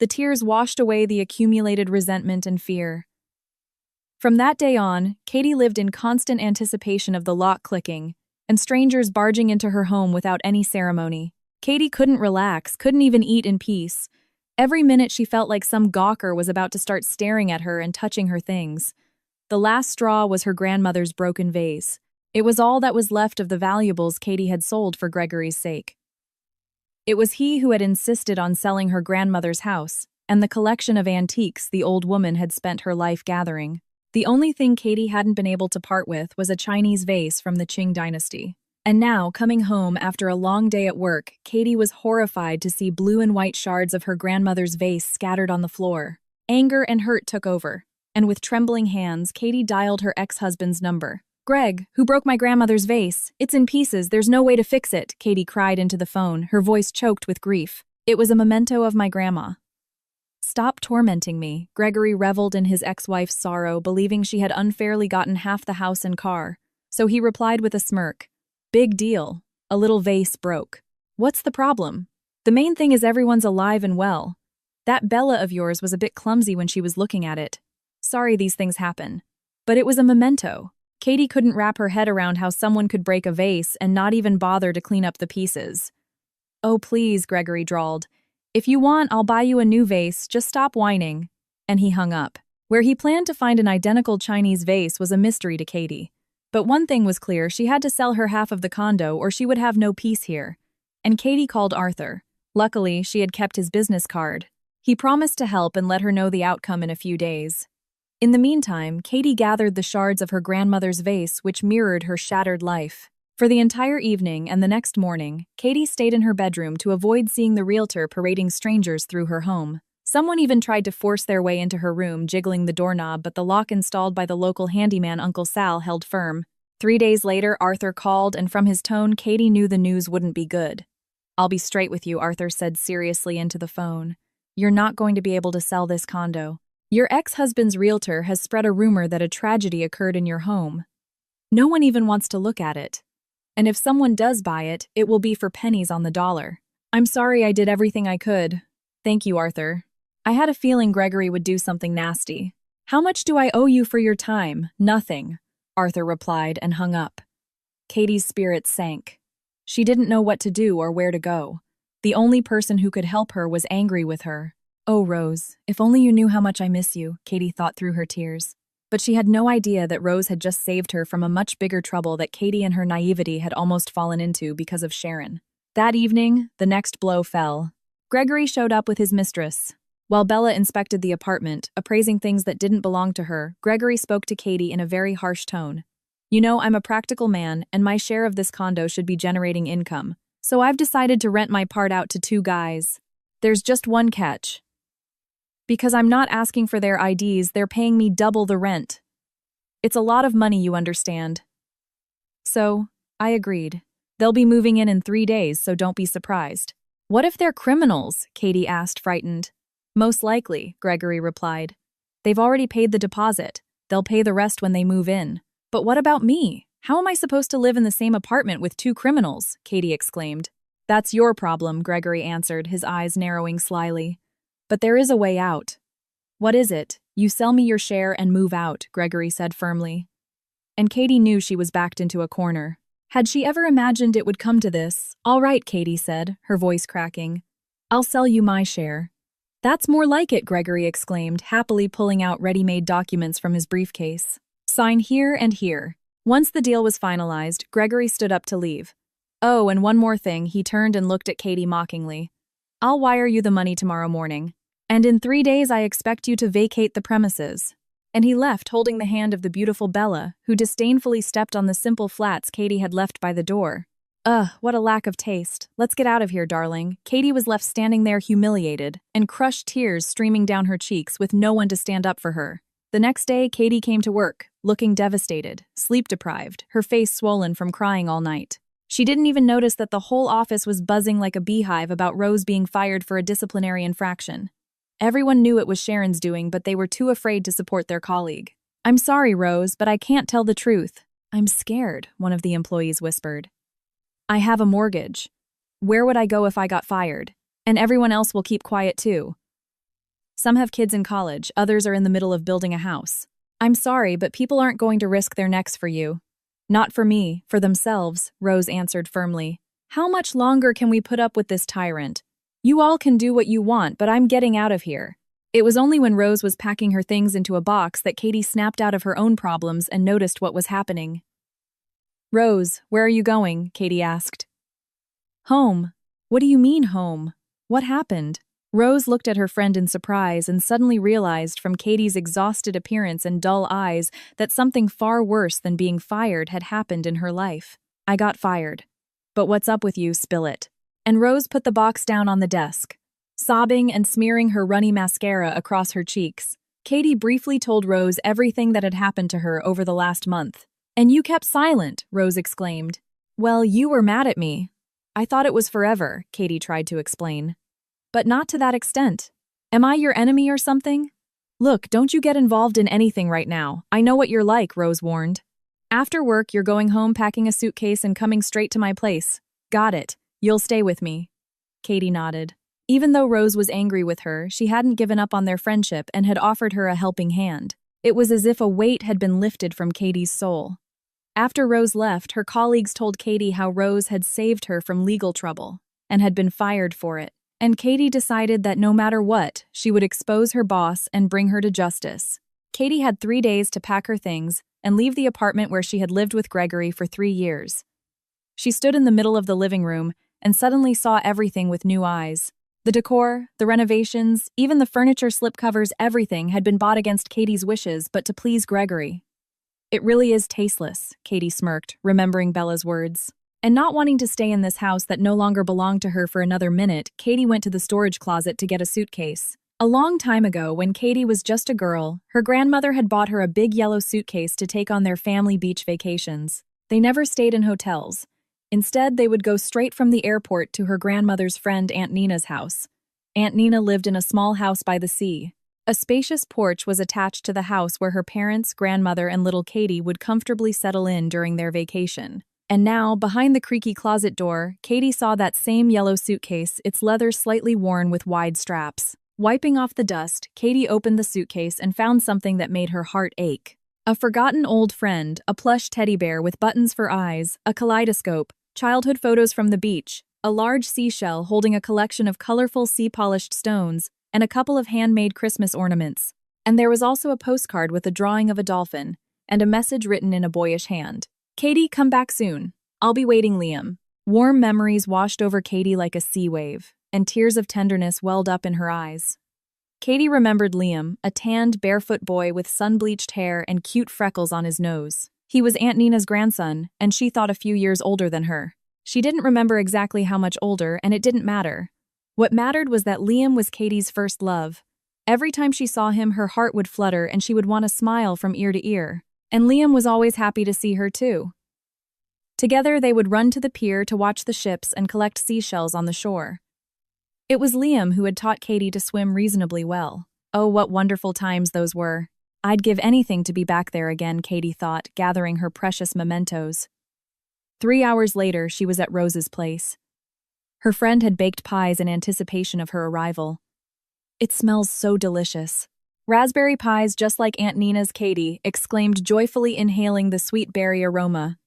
The tears washed away the accumulated resentment and fear. From that day on, Katie lived in constant anticipation of the lock clicking and strangers barging into her home without any ceremony. Katie couldn't relax, couldn't even eat in peace. Every minute she felt like some gawker was about to start staring at her and touching her things. The last straw was her grandmother's broken vase. It was all that was left of the valuables Katie had sold for Gregory's sake. It was he who had insisted on selling her grandmother's house and the collection of antiques the old woman had spent her life gathering. The only thing Katie hadn't been able to part with was a Chinese vase from the Qing dynasty. And now, coming home after a long day at work, Katie was horrified to see blue and white shards of her grandmother's vase scattered on the floor. Anger and hurt took over, and with trembling hands, Katie dialed her ex-husband's number. "Greg, who broke my grandmother's vase? It's in pieces, there's no way to fix it," Katie cried into the phone, her voice choked with grief. "It was a memento of my grandma." "Stop tormenting me." Gregory reveled in his ex-wife's sorrow, believing she had unfairly gotten half the house and car. So he replied with a smirk. "Big deal. A little vase broke. What's the problem? The main thing is everyone's alive and well. That Bella of yours was a bit clumsy when she was looking at it. Sorry these things happen. But it was a memento." Katie couldn't wrap her head around how someone could break a vase and not even bother to clean up the pieces. "Oh please," Gregory drawled. "If you want, I'll buy you a new vase, just stop whining." And he hung up. Where he planned to find an identical Chinese vase was a mystery to Katie. But one thing was clear, she had to sell her half of the condo or she would have no peace here. And Katie called Arthur. Luckily, she had kept his business card. He promised to help and let her know the outcome in a few days. In the meantime, Katie gathered the shards of her grandmother's vase, which mirrored her shattered life. For the entire evening and the next morning, Katie stayed in her bedroom to avoid seeing the realtor parading strangers through her home. Someone even tried to force their way into her room, jiggling the doorknob, but the lock installed by the local handyman Uncle Sal held firm. 3 days later, Arthur called, and from his tone, Katie knew the news wouldn't be good. "I'll be straight with you," Arthur said seriously into the phone. "You're not going to be able to sell this condo. Your ex-husband's realtor has spread a rumor that a tragedy occurred in your home. No one even wants to look at it. And if someone does buy it, it will be for pennies on the dollar. I'm sorry I did everything I could." "Thank you, Arthur. I had a feeling Gregory would do something nasty." "How much do I owe you for your time?" "Nothing," Arthur replied and hung up. Katie's spirits sank. She didn't know what to do or where to go. The only person who could help her was angry with her. "Oh, Rose, if only you knew how much I miss you," Katie thought through her tears. But she had no idea that Rose had just saved her from a much bigger trouble that Katie and her naivety had almost fallen into because of Sharon. That evening, the next blow fell. Gregory showed up with his mistress. While Bella inspected the apartment, appraising things that didn't belong to her, Gregory spoke to Katie in a very harsh tone. "You know, I'm a practical man, and my share of this condo should be generating income. So I've decided to rent my part out to 2 guys. There's just one catch. Because I'm not asking for their IDs, they're paying me double the rent. It's a lot of money, you understand." So, I agreed. "They'll be moving in 3 days, so don't be surprised." "What if they're criminals?" Katie asked, frightened. "Most likely," Gregory replied. "They've already paid the deposit. They'll pay the rest when they move in." "But what about me? How am I supposed to live in the same apartment with two criminals? Katie exclaimed. That's your problem, Gregory answered, his eyes narrowing slyly. But there is a way out. What is it? You sell me your share and move out, Gregory said firmly. And Katie knew she was backed into a corner. Had she ever imagined it would come to this? All right, Katie said, her voice cracking. I'll sell you my share. That's more like it, Gregory exclaimed, happily pulling out ready-made documents from his briefcase. Sign here and here. Once the deal was finalized, Gregory stood up to leave. Oh, and one more thing, he turned and looked at Katie mockingly. I'll wire you the money tomorrow morning. And in 3 days I expect you to vacate the premises. And he left, holding the hand of the beautiful Bella, who disdainfully stepped on the simple flats Katie had left by the door. Ugh, what a lack of taste. Let's get out of here, darling. Katie was left standing there humiliated, and crushed tears streaming down her cheeks with no one to stand up for her. The next day, Katie came to work, looking devastated, sleep-deprived, her face swollen from crying all night. She didn't even notice that the whole office was buzzing like a beehive about Rose being fired for a disciplinary infraction. Everyone knew it was Sharon's doing, but they were too afraid to support their colleague. I'm sorry, Rose, but I can't tell the truth. I'm scared, one of the employees whispered. I have a mortgage. Where would I go if I got fired? And everyone else will keep quiet too. Some have kids in college, others are in the middle of building a house. I'm sorry, but people aren't going to risk their necks for you. Not for me, for themselves, Rose answered firmly. How much longer can we put up with this tyrant? You all can do what you want, but I'm getting out of here. It was only when Rose was packing her things into a box that Katie snapped out of her own problems and noticed what was happening. Rose, where are you going? Katie asked. Home. What do you mean, home? What happened? Rose looked at her friend in surprise and suddenly realized from Katie's exhausted appearance and dull eyes that something far worse than being fired had happened in her life. I got fired. But what's up with you, spill it? And Rose put the box down on the desk, sobbing and smearing her runny mascara across her cheeks. Katie briefly told Rose everything that had happened to her over the last month. And you kept silent, Rose exclaimed. Well, you were mad at me. I thought it was forever, Katie tried to explain. But not to that extent. Am I your enemy or something? Look, don't you get involved in anything right now. I know what you're like, Rose warned. After work, you're going home, packing a suitcase, and coming straight to my place. Got it. You'll stay with me. Katie nodded. Even though Rose was angry with her, she hadn't given up on their friendship and had offered her a helping hand. It was as if a weight had been lifted from Katie's soul. After Rose left, her colleagues told Katie how Rose had saved her from legal trouble and had been fired for it. And Katie decided that no matter what, she would expose her boss and bring her to justice. Katie had 3 days to pack her things and leave the apartment where she had lived with Gregory for 3 years. She stood in the middle of the living room and suddenly saw everything with new eyes. The decor, the renovations, even the furniture slipcovers, everything had been bought against Katie's wishes but to please Gregory. It really is tasteless, Katie smirked, remembering Bella's words. And not wanting to stay in this house that no longer belonged to her for another minute, Katie went to the storage closet to get a suitcase. A long time ago, when Katie was just a girl, her grandmother had bought her a big yellow suitcase to take on their family beach vacations. They never stayed in hotels. Instead, they would go straight from the airport to her grandmother's friend Aunt Nina's house. Aunt Nina lived in a small house by the sea. A spacious porch was attached to the house where her parents, grandmother, and little Katie would comfortably settle in during their vacation. And now, behind the creaky closet door, Katie saw that same yellow suitcase, its leather slightly worn with wide straps. Wiping off the dust, Katie opened the suitcase and found something that made her heart ache. A forgotten old friend, a plush teddy bear with buttons for eyes, a kaleidoscope, childhood photos from the beach, a large seashell holding a collection of colorful sea-polished stones, and a couple of handmade Christmas ornaments. And there was also a postcard with a drawing of a dolphin, and a message written in a boyish hand. Katie, come back soon. I'll be waiting, Liam. Warm memories washed over Katie like a sea wave, and tears of tenderness welled up in her eyes. Katie remembered Liam, a tanned, barefoot boy with sun-bleached hair and cute freckles on his nose. He was Aunt Nina's grandson, and she thought a few years older than her. She didn't remember exactly how much older, and it didn't matter. What mattered was that Liam was Katie's first love. Every time she saw him, her heart would flutter and she would want to smile from ear to ear. And Liam was always happy to see her too. Together, they would run to the pier to watch the ships and collect seashells on the shore. It was Liam who had taught Katie to swim reasonably well. Oh, what wonderful times those were. I'd give anything to be back there again, Katie thought, gathering her precious mementos. 3 hours later, she was at Rose's place. Her friend had baked pies in anticipation of her arrival. It smells so delicious. Raspberry pies just like Aunt Nina's, Katie exclaimed, joyfully inhaling the sweet berry aroma.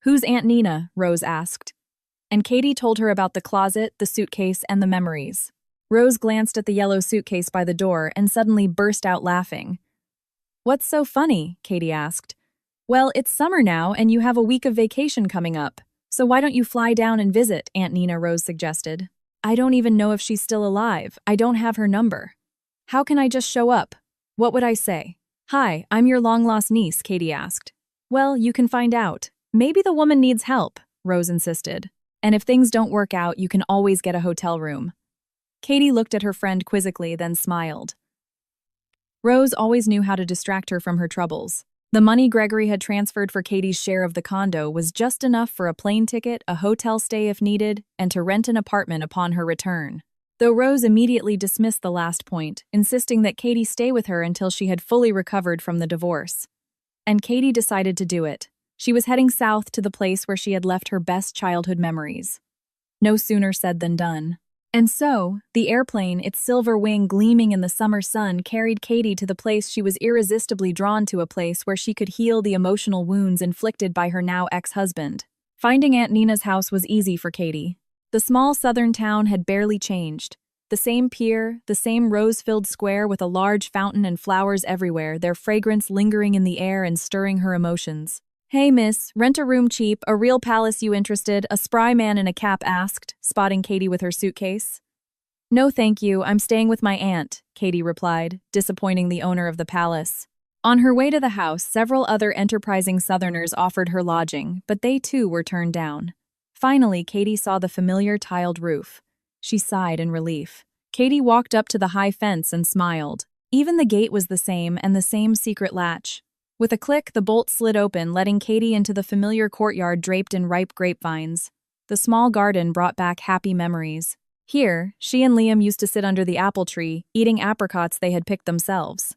Who's Aunt Nina? Rose asked. And Katie told her about the closet, the suitcase, and the memories. Rose glanced at the yellow suitcase by the door and suddenly burst out laughing. What's so funny? Katie asked. Well, it's summer now and you have a week of vacation coming up. So why don't you fly down and visit, Aunt Nina, Rose suggested. I don't even know if she's still alive. I don't have her number. How can I just show up? What would I say? Hi, I'm your long-lost niece, Katie asked. Well, you can find out. Maybe the woman needs help, Rose insisted. And if things don't work out, you can always get a hotel room. Katie looked at her friend quizzically, then smiled. Rose always knew how to distract her from her troubles. The money Gregory had transferred for Katie's share of the condo was just enough for a plane ticket, a hotel stay if needed, and to rent an apartment upon her return. Though Rose immediately dismissed the last point, insisting that Katie stay with her until she had fully recovered from the divorce. And Katie decided to do it. She was heading south to the place where she had left her best childhood memories. No sooner said than done. And so, the airplane, its silver wing gleaming in the summer sun, carried Katie to the place she was irresistibly drawn to, a place where she could heal the emotional wounds inflicted by her now ex-husband. Finding Aunt Nina's house was easy for Katie. The small southern town had barely changed. The same pier, the same rose-filled square with a large fountain and flowers everywhere, their fragrance lingering in the air and stirring her emotions. Hey miss, rent a room cheap, a real palace you interested? A spry man in a cap asked, spotting Katie with her suitcase. No thank you, I'm staying with my aunt, Katie replied, disappointing the owner of the palace. On her way to the house, several other enterprising Southerners offered her lodging, but they too were turned down. Finally, Katie saw the familiar tiled roof. She sighed in relief. Katie walked up to the high fence and smiled. Even the gate was the same and the same secret latch. With a click, the bolt slid open, letting Katie into the familiar courtyard draped in ripe grapevines. The small garden brought back happy memories. Here, she and Liam used to sit under the apple tree, eating apricots they had picked themselves.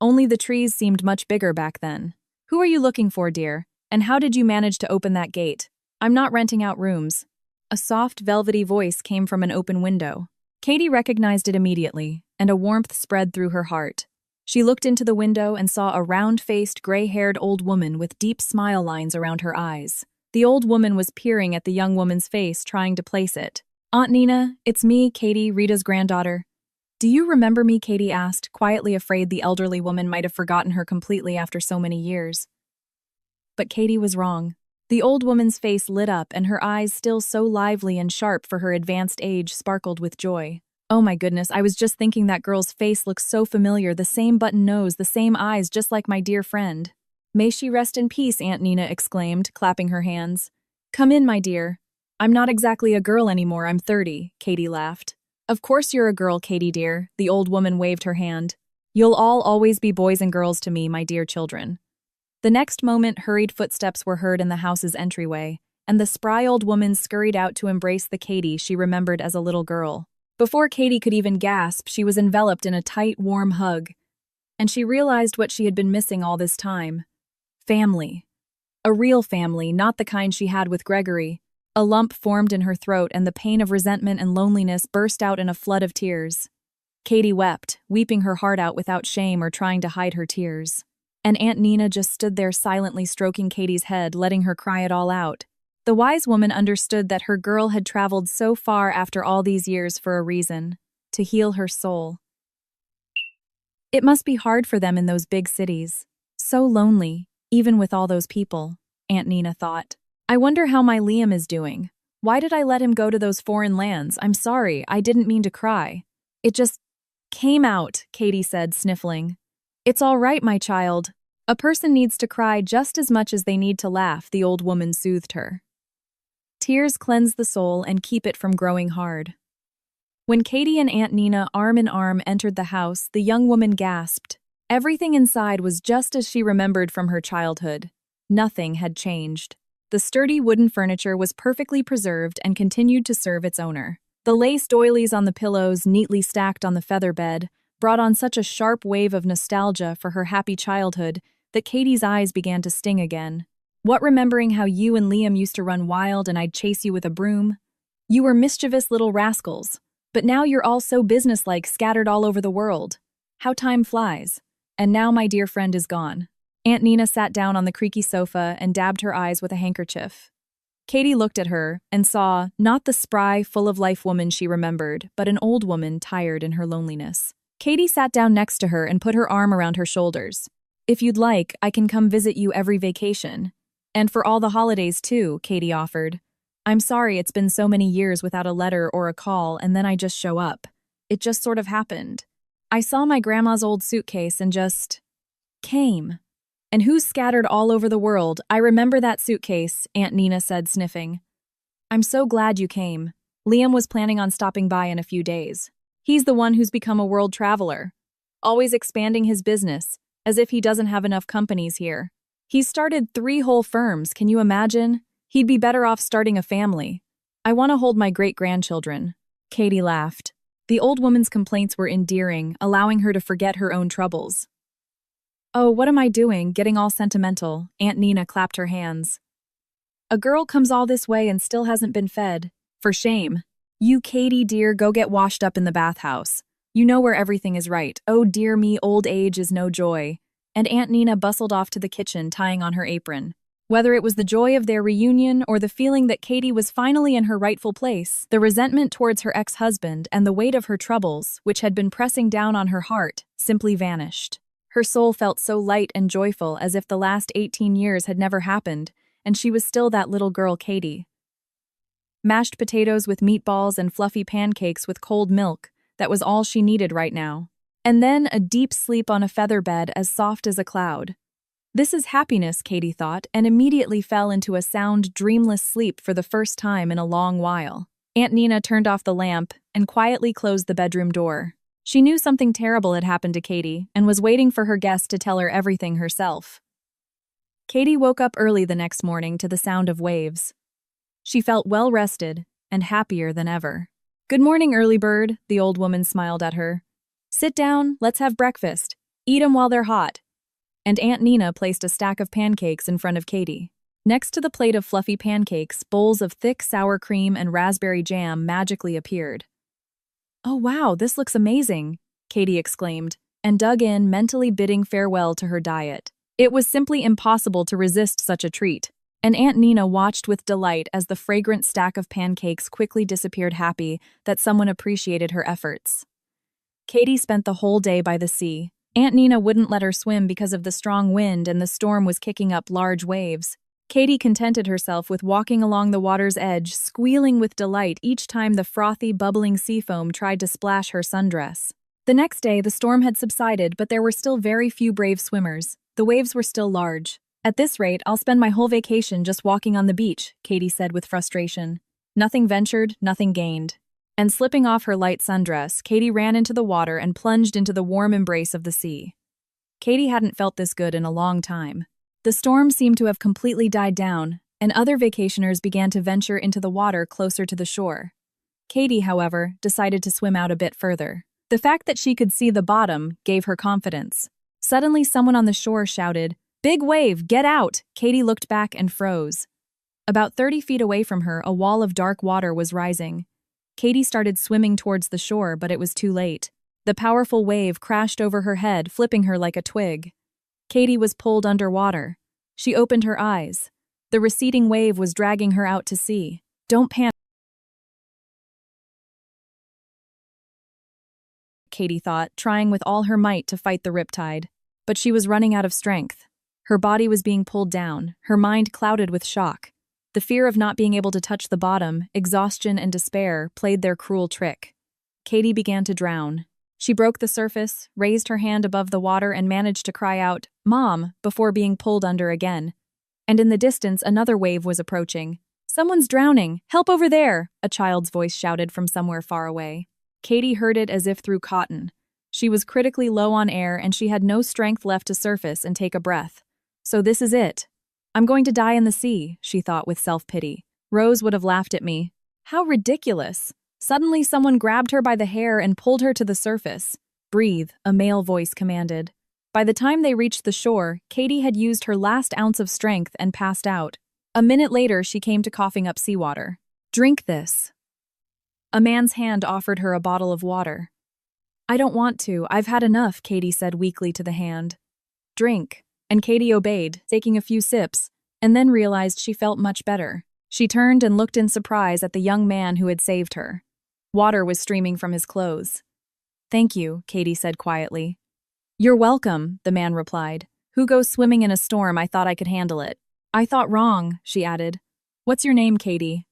Only the trees seemed much bigger back then. Who are you looking for, dear? And how did you manage to open that gate? I'm not renting out rooms. A soft, velvety voice came from an open window. Katie recognized it immediately, and a warmth spread through her heart. She looked into the window and saw a round-faced, gray-haired old woman with deep smile lines around her eyes. The old woman was peering at the young woman's face, trying to place it. Aunt Nina, it's me, Katie, Rita's granddaughter. Do you remember me? Katie asked, quietly afraid the elderly woman might have forgotten her completely after so many years. But Katie was wrong. The old woman's face lit up, and her eyes, still so lively and sharp for her advanced age, sparkled with joy. Oh my goodness, I was just thinking that girl's face looks so familiar, the same button nose, the same eyes, just like my dear friend. May she rest in peace, Aunt Nina exclaimed, clapping her hands. Come in, my dear. I'm not exactly a girl anymore, I'm 30, Katie laughed. Of course you're a girl, Katie dear, the old woman waved her hand. You'll all always be boys and girls to me, my dear children. The next moment, hurried footsteps were heard in the house's entryway, and the spry old woman scurried out to embrace the Katie she remembered as a little girl. Before Katie could even gasp, she was enveloped in a tight, warm hug, and she realized what she had been missing all this time. Family. A real family, not the kind she had with Gregory. A lump formed in her throat, and the pain of resentment and loneliness burst out in a flood of tears. Katie wept, weeping her heart out without shame or trying to hide her tears. And Aunt Nina just stood there silently stroking Katie's head, letting her cry it all out. The wise woman understood that her girl had traveled so far after all these years for a reason, to heal her soul. It must be hard for them in those big cities. So lonely, even with all those people, Aunt Nina thought. I wonder how my Liam is doing. Why did I let him go to those foreign lands? I'm sorry, I didn't mean to cry. It just came out, Katie said, sniffling. It's all right, my child. A person needs to cry just as much as they need to laugh, the old woman soothed her. Tears cleanse the soul and keep it from growing hard. When Katie and Aunt Nina, arm in arm, entered the house, the young woman gasped. Everything inside was just as she remembered from her childhood. Nothing had changed. The sturdy wooden furniture was perfectly preserved and continued to serve its owner. The lace doilies on the pillows, neatly stacked on the feather bed, brought on such a sharp wave of nostalgia for her happy childhood that Katie's eyes began to sting again. What, remembering how you and Liam used to run wild and I'd chase you with a broom? You were mischievous little rascals, but now you're all so businesslike, scattered all over the world. How time flies. And now my dear friend is gone. Aunt Nina sat down on the creaky sofa and dabbed her eyes with a handkerchief. Katie looked at her and saw not the spry, full-of-life woman she remembered, but an old woman tired in her loneliness. Katie sat down next to her and put her arm around her shoulders. If you'd like, I can come visit you every vacation. And for all the holidays, too, Katie offered. I'm sorry it's been so many years without a letter or a call, and then I just show up. It just sort of happened. I saw my grandma's old suitcase and just came. And who's scattered all over the world? I remember that suitcase, Aunt Nina said, sniffing. I'm so glad you came. Liam was planning on stopping by in a few days. He's the one who's become a world traveler, always expanding his business, as if he doesn't have enough companies here. He's started 3 whole firms, can you imagine? He'd be better off starting a family. I want to hold my great-grandchildren. Katie laughed. The old woman's complaints were endearing, allowing her to forget her own troubles. Oh, what am I doing, getting all sentimental? Aunt Nina clapped her hands. A girl comes all this way and still hasn't been fed. For shame. You, Katie, dear, go get washed up in the bathhouse. You know where everything is right. Oh, dear me, old age is no joy. And Aunt Nina bustled off to the kitchen, tying on her apron. Whether it was the joy of their reunion or the feeling that Katie was finally in her rightful place, the resentment towards her ex-husband and the weight of her troubles, which had been pressing down on her heart, simply vanished. Her soul felt so light and joyful as if the last 18 years had never happened, and she was still that little girl Katie. Mashed potatoes with meatballs and fluffy pancakes with cold milk, that was all she needed right now. And then a deep sleep on a feather bed as soft as a cloud. This is happiness, Katie thought, and immediately fell into a sound, dreamless sleep for the first time in a long while. Aunt Nina turned off the lamp and quietly closed the bedroom door. She knew something terrible had happened to Katie and was waiting for her guest to tell her everything herself. Katie woke up early the next morning to the sound of waves. She felt well-rested and happier than ever. Good morning, early bird, the old woman smiled at her. Sit down, let's have breakfast. Eat 'em while they're hot. And Aunt Nina placed a stack of pancakes in front of Katie. Next to the plate of fluffy pancakes, bowls of thick sour cream and raspberry jam magically appeared. Oh wow, this looks amazing, Katie exclaimed, and dug in, mentally bidding farewell to her diet. It was simply impossible to resist such a treat, and Aunt Nina watched with delight as the fragrant stack of pancakes quickly disappeared, happy that someone appreciated her efforts. Katie spent the whole day by the sea. Aunt Nina wouldn't let her swim because of the strong wind and the storm was kicking up large waves. Katie contented herself with walking along the water's edge, squealing with delight each time the frothy, bubbling sea foam tried to splash her sundress. The next day, the storm had subsided, but there were still very few brave swimmers. The waves were still large. At this rate, I'll spend my whole vacation just walking on the beach, Katie said with frustration. Nothing ventured, nothing gained. And slipping off her light sundress, Katie ran into the water and plunged into the warm embrace of the sea. Katie hadn't felt this good in a long time. The storm seemed to have completely died down, and other vacationers began to venture into the water closer to the shore. Katie, however, decided to swim out a bit further. The fact that she could see the bottom gave her confidence. Suddenly, someone on the shore shouted, "Big wave, get out!" Katie looked back and froze. About 30 feet away from her, a wall of dark water was rising. Katie started swimming towards the shore, but it was too late. The powerful wave crashed over her head, flipping her like a twig. Katie was pulled underwater. She opened her eyes. The receding wave was dragging her out to sea. Don't panic, Katie thought, trying with all her might to fight the riptide. But she was running out of strength. Her body was being pulled down, her mind clouded with shock. The fear of not being able to touch the bottom, exhaustion and despair played their cruel trick. Katie began to drown. She broke the surface, raised her hand above the water and managed to cry out, "Mom," before being pulled under again. And in the distance, another wave was approaching. "Someone's drowning! Help over there!" a child's voice shouted from somewhere far away. Katie heard it as if through cotton. She was critically low on air and she had no strength left to surface and take a breath. So this is it. I'm going to die in the sea, she thought with self-pity. Rose would have laughed at me. How ridiculous! Suddenly someone grabbed her by the hair and pulled her to the surface. Breathe, a male voice commanded. By the time they reached the shore, Katie had used her last ounce of strength and passed out. A minute later, she came to coughing up seawater. Drink this. A man's hand offered her a bottle of water. I don't want to, I've had enough, Katie said weakly to the hand. Drink. And Katie obeyed, taking a few sips, and then realized she felt much better. She turned and looked in surprise at the young man who had saved her. Water was streaming from his clothes. Thank you, Katie said quietly. You're welcome, the man replied. Who goes swimming in a storm? I thought I could handle it. I thought wrong, she added. What's your name, Katie?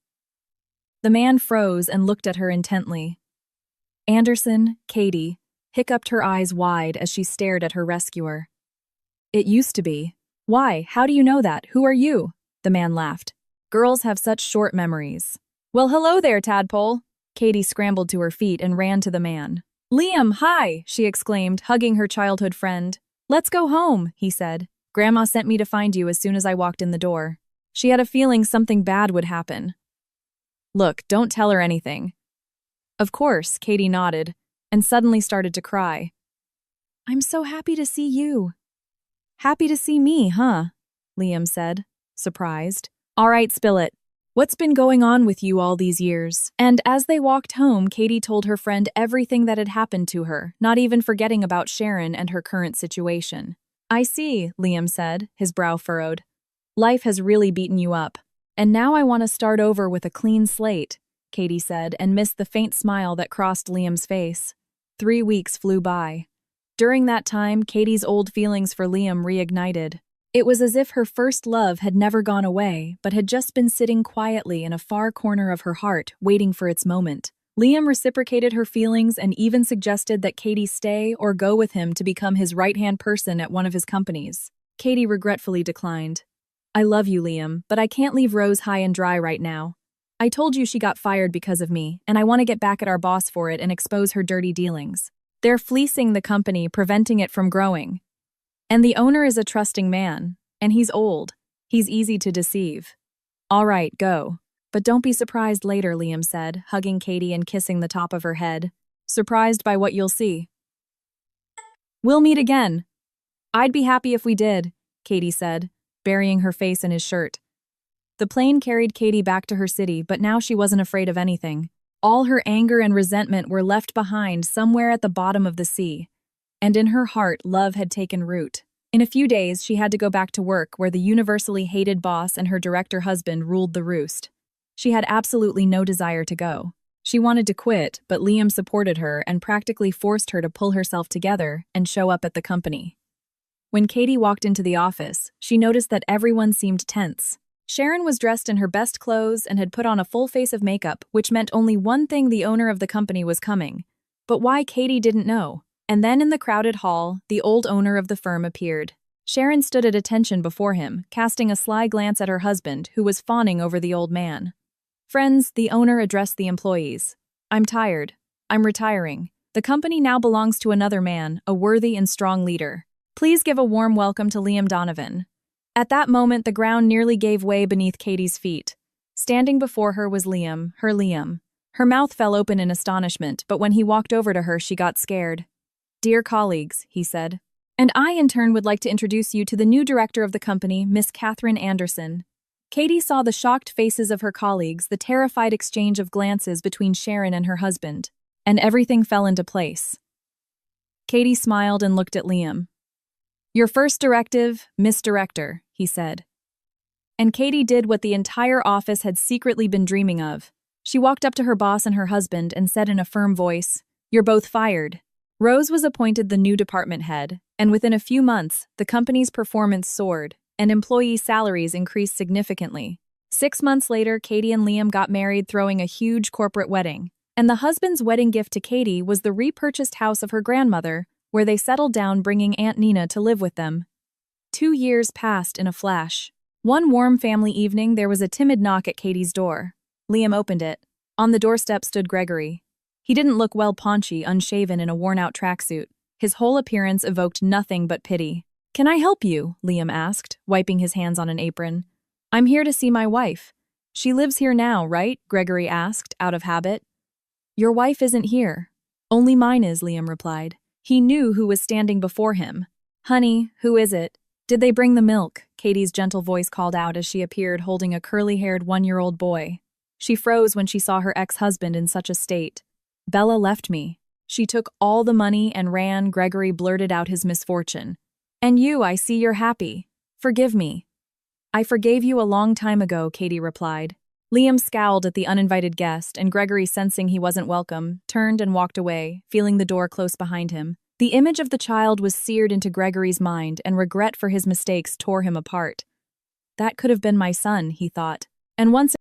The man froze and looked at her intently. Anderson, Katie, hiccuped her eyes wide as she stared at her rescuer. It used to be. Why? How do you know that? Who are you? The man laughed. Girls have such short memories. Well, hello there, tadpole. Katie scrambled to her feet and ran to the man. Liam, hi, she exclaimed, hugging her childhood friend. Let's go home, he said. Grandma sent me to find you as soon as I walked in the door. She had a feeling something bad would happen. Look, don't tell her anything. Of course, Katie nodded, and suddenly started to cry. I'm so happy to see you. Happy to see me, huh? Liam said, surprised. All right, spill it. What's been going on with you all these years? And as they walked home, Katie told her friend everything that had happened to her, not even forgetting about Sharon and her current situation. I see, Liam said, his brow furrowed. Life has really beaten you up. And now I want to start over with a clean slate, Katie said, and missed the faint smile that crossed Liam's face. 3 weeks flew by. During that time, Katie's old feelings for Liam reignited. It was as if her first love had never gone away, but had just been sitting quietly in a far corner of her heart, waiting for its moment. Liam reciprocated her feelings and even suggested that Katie stay or go with him to become his right-hand person at one of his companies. Katie regretfully declined. I love you, Liam, but I can't leave Rose high and dry right now. I told you she got fired because of me, and I want to get back at our boss for it and expose her dirty dealings. They're fleecing the company, preventing it from growing. And the owner is a trusting man, and he's old. He's easy to deceive. All right, go. But don't be surprised later, Liam said, hugging Katie and kissing the top of her head. Surprised by what you'll see. We'll meet again. I'd be happy if we did, Katie said, burying her face in his shirt. The plane carried Katie back to her city, but now she wasn't afraid of anything. All her anger and resentment were left behind somewhere at the bottom of the sea. And in her heart, love had taken root. In a few days, she had to go back to work where the universally hated boss and her director husband ruled the roost. She had absolutely no desire to go. She wanted to quit, but Liam supported her and practically forced her to pull herself together and show up at the company. When Katie walked into the office, she noticed that everyone seemed tense. Sharon was dressed in her best clothes and had put on a full face of makeup, which meant only one thing: the owner of the company was coming. But why, Katie didn't know. And then in the crowded hall, the old owner of the firm appeared. Sharon stood at attention before him, casting a sly glance at her husband, who was fawning over the old man. Friends, the owner addressed the employees. I'm tired. I'm retiring. The company now belongs to another man, a worthy and strong leader. Please give a warm welcome to Liam Donovan. At that moment, the ground nearly gave way beneath Katie's feet. Standing before her was Liam, her Liam. Her mouth fell open in astonishment, but when he walked over to her, she got scared. Dear colleagues, he said. And I, in turn, would like to introduce you to the new director of the company, Miss Catherine Anderson. Katie saw the shocked faces of her colleagues, the terrified exchange of glances between Sharon and her husband, and everything fell into place. Katie smiled and looked at Liam. Your first directive, Miss Director, he said. And Katie did what the entire office had secretly been dreaming of. She walked up to her boss and her husband and said in a firm voice, You're both fired. Rose was appointed the new department head, and within a few months, the company's performance soared, and employee salaries increased significantly. 6 months later, Katie and Liam got married, throwing a huge corporate wedding. And the husband's wedding gift to Katie was the repurchased house of her grandmother, where they settled down, bringing Aunt Nina to live with them. 2 years passed in a flash. One warm family evening, there was a timid knock at Katie's door. Liam opened it. On the doorstep stood Gregory. He didn't look well, paunchy, unshaven, in a worn-out tracksuit. His whole appearance evoked nothing but pity. Can I help you? Liam asked, wiping his hands on an apron. I'm here to see my wife. She lives here now, right? Gregory asked, out of habit. Your wife isn't here. Only mine is, Liam replied. He knew who was standing before him. "Honey, who is it? Did they bring the milk?" Katie's gentle voice called out as she appeared holding a curly-haired one-year-old boy. She froze when she saw her ex-husband in such a state. "Bella left me. She took all the money and ran," Gregory blurted out his misfortune. "And you, I see you're happy. Forgive me." "I forgave you a long time ago," Katie replied. Liam scowled at the uninvited guest, and Gregory, sensing he wasn't welcome, turned and walked away, feeling the door close behind him. The image of the child was seared into Gregory's mind, and regret for his mistakes tore him apart. "That could have been my son," he thought. And once